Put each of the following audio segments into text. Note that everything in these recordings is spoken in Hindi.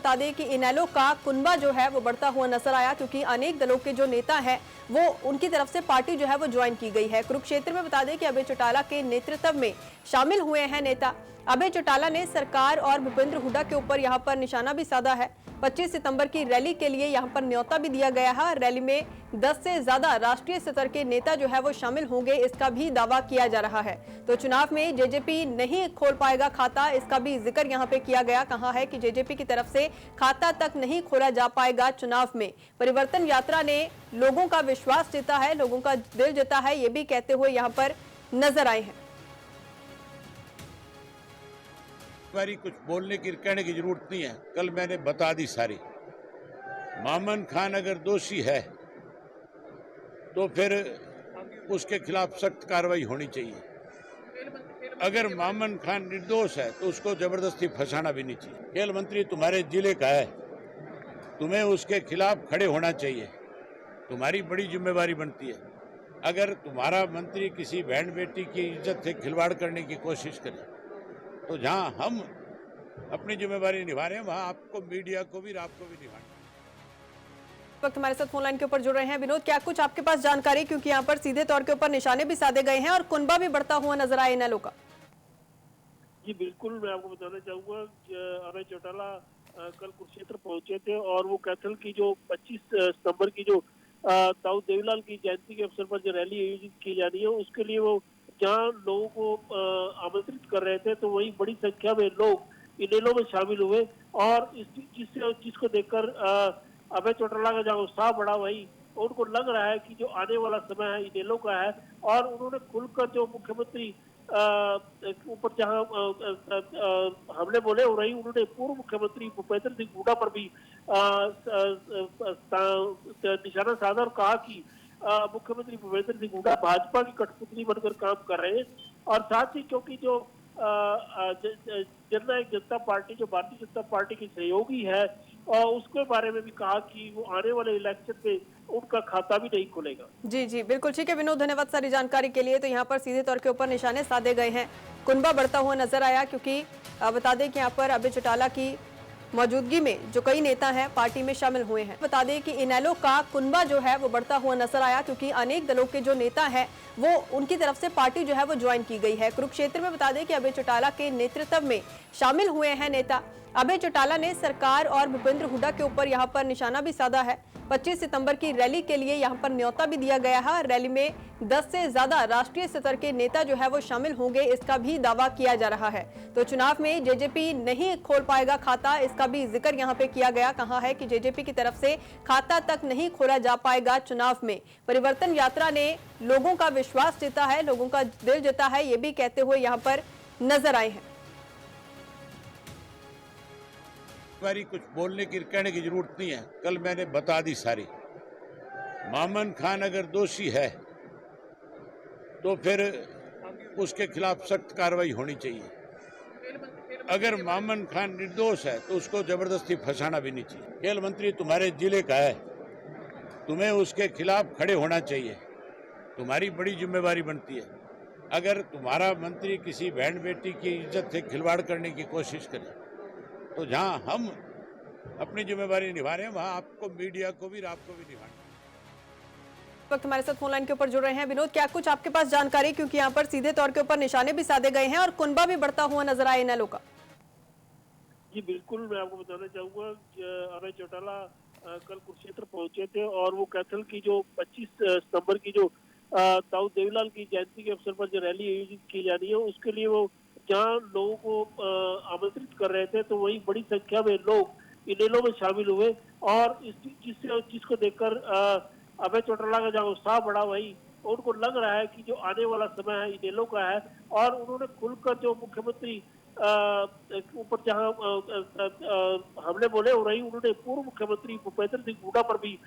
बता दें कि इनेलो का कुनबा जो है वो बढ़ता हुआ नजर आया, क्योंकि अनेक दलों के जो नेता हैं वो उनकी तरफ से पार्टी जो है वो ज्वाइन की गई है। कुरुक्षेत्र में बता दें कि अभय चौटाला के नेतृत्व में शामिल हुए हैं नेता। अभय चौटाला ने सरकार और भूपेंद्र हुड्डा के ऊपर यहां पर निशाना भी साधा है। 25 सितंबर की रैली के लिए यहां पर न्योता भी दिया गया है। रैली में 10 से ज्यादा राष्ट्रीय स्तर के नेता जो है वो शामिल होंगे, इसका भी दावा किया जा रहा है। तो चुनाव में जेजेपी नहीं खोल पाएगा खाता, इसका भी जिक्र यहां पे किया गया। कहा है कि जेजेपी की तरफ से खाता तक नहीं खोला जा पाएगा चुनाव में। परिवर्तन यात्रा ने लोगों का विश्वास जीता है, लोगों का दिल जीता है, ये भी कहते हुए यहां पर नजर आए हैं। बारी कुछ बोलने की कहने की जरूरत नहीं है, कल मैंने बता दी सारी। मामन खान अगर दोषी है तो फिर उसके खिलाफ सख्त कार्रवाई होनी चाहिए। अगर मामन खान निर्दोष है तो उसको जबरदस्ती फंसाना भी नहीं चाहिए। खेल मंत्री तुम्हारे जिले का है, तुम्हें उसके खिलाफ खड़े होना चाहिए, तुम्हारी बड़ी जिम्मेवारी बनती है। अगर तुम्हारा मंत्री किसी बहन बेटी की इज्जत से खिलवाड़ करने की कोशिश करे तो जहां हम अपनी जिम्मेवारी निभा रहे हैं वहां आपको, मीडिया को भी, आपको भी निभाना है। इस वक्त हमारे साथ फोन लाइन के ऊपर जुड़ रहे हैं विनोद, क्या कुछ आपके पास जानकारी, क्योंकि यहाँ पर सीधे तौर के ऊपर निशाने भी साधे गए हैं और कुनबा भी बढ़ता हुआ नजर आया इनेलो का। जी बिल्कुल, मैं आपको बताना चाहूंगा अभय चौटाला कल कुरुक्षेत्र पहुंचे थे और वो कैथल की जो 25 सितंबर की जो ताऊ देवीलाल की जयंती के अवसर पर जो रैली आयोजित की जा रही है उसके लिए वो जहाँ लोगों को आमंत्रित कर रहे थे, तो वही बड़ी संख्या में लोग इनेलो में शामिल हुए और जिसको देखकर अभय चौटाला का जहाँ उत्साह बढ़ा, वही उनको लग रहा है कि जो आने वाला समय है इनेलो का है। और उन्होंने खुलकर जो मुख्यमंत्री ऊपर जहाँ हमले बोले हो रही, उन्होंने पूर्व मुख्यमंत्री भूपेंद्र सिंह हुड्डा पर भी निशाना साधा और कहा कि मुख्यमंत्री भूपेंद्र सिंह हुड्डा भाजपा की कठपुतली बनकर काम कर रहे हैं। और साथ ही क्योंकि जो जननायक जनता पार्टी जो भारतीय जनता पार्टी की सहयोगी है, और उसके बारे में भी कहा कि वो आने वाले इलेक्शन में उनका खाता भी नहीं खुलेगा। जी जी बिल्कुल, ठीक है विनोद, धन्यवाद सारी जानकारी के लिए। तो यहाँ पर सीधे तौर के ऊपर निशाने साधे गए हैं, कुनबा बढ़ता हुआ नजर आया, क्योंकि बता दें कि यहाँ पर अभय चौटाला की मौजूदगी में जो कई नेता हैं पार्टी में शामिल हुए हैं। बता दें कि इनेलो का कुनबा जो है वो बढ़ता हुआ नजर आया, क्योंकि अनेक दलों के जो नेता हैं वो उनकी तरफ से पार्टी जो है वो ज्वाइन की गई है। कुरुक्षेत्र में बता दें कि अभय चौटाला के नेतृत्व में शामिल हुए हैं नेता। अभय चौटाला ने सरकार और भूपेंद्र हुड्डा के ऊपर यहाँ पर निशाना भी साधा है। 25 सितंबर की रैली के लिए यहाँ पर न्योता भी दिया गया है। रैली में 10 से ज्यादा राष्ट्रीय स्तर के नेता जो है वो शामिल होंगे, इसका भी दावा किया जा रहा है। तो चुनाव में जेजेपी नहीं खोल पाएगा खाता, इसका भी जिक्र यहाँ पे किया गया। कहा है कि जेजेपी की तरफ से खाता तक नहीं खोला जा पाएगा चुनाव में। परिवर्तन यात्रा ने लोगों का विश्वास जीता है, लोगों का दिल जीता है, ये भी कहते हुए यहाँ पर नजर आए हैं। बारी कुछ बोलने की कहने की जरूरत नहीं है, कल मैंने बता दी सारी। मामन खान अगर दोषी है तो फिर उसके खिलाफ सख्त कार्रवाई होनी चाहिए। अगर मामन खान निर्दोष है तो उसको जबरदस्ती फंसाना भी नहीं चाहिए। खेल मंत्री तुम्हारे जिले का है, तुम्हें उसके खिलाफ खड़े होना चाहिए, तुम्हारी बड़ी जिम्मेवारी बनती है। अगर तुम्हारा मंत्री किसी बहन बेटी की इज्जत से खिलवाड़ करने की कोशिश करे तो जहां हम अपनी जिम्मेवारी निभा रहे हैं वहां आपको, मीडिया को भी, आपको भी निभाना है। इस वक्त हमारे साथ फोन लाइन के ऊपर जुड़ रहे हैं विनोद, क्या कुछ आपके पास जानकारी, क्योंकि यहाँ पर सीधे तौर के ऊपर निशाने भी साधे गए हैं और कुनबा भी बढ़ता हुआ नजर आया इनेलो का। जी बिल्कुल, मैं आपको बताना चाहूंगा अभय चौटाला कल कुरुक्षेत्र पहुंचे थे और वो कैथल की जो 25 सितंबर की जो ताऊ देवीलाल की जयंती के अवसर पर जो रैली आयोजित की जा रही है उसके लिए वो जहाँ लोगों को आमंत्रित कर रहे थे, तो वही बड़ी संख्या में लोग इनेलो में शामिल हुए और जिसको देखकर अभय चौटाला का जहाँ उत्साह बढ़ा, वही उनको लग रहा है कि जो आने वाला समय है इनेलो का है। और उन्होंने खुलकर जो मुख्यमंत्री ऊपर जहाँ हमले बोले हो रही, उन्होंने पूर्व मुख्यमंत्री भूपेंद्र सिंह हुड्डा पर भी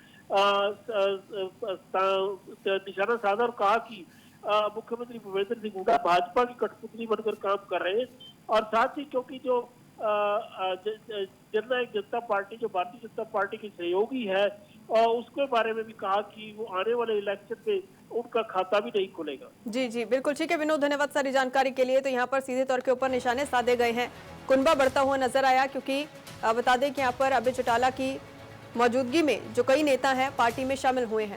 निशाना साधा और कहा कि मुख्यमंत्री भूपेंद्र सिंह हुड्डा भाजपा की कठपुतली बनकर काम कर रहे हैं। और साथ ही क्योंकि जो जननायक जनता पार्टी जो भारतीय जनता पार्टी की सहयोगी है उसके बारे में भी कहा कि वो आने वाले इलेक्शन में उनका खाता भी नहीं खुलेगा। जी जी बिल्कुल ठीक है विनोद, धन्यवाद सारी जानकारी के लिए। तो यहाँ पर सीधे तौर के ऊपर निशाने साधे गए हैं, कुनबा बढ़ता हुआ नजर आया, क्योंकि बता दें कि यहाँ पर अभय चौटाला की मौजूदगी में जो कई नेता हैं पार्टी में शामिल हुए हैं।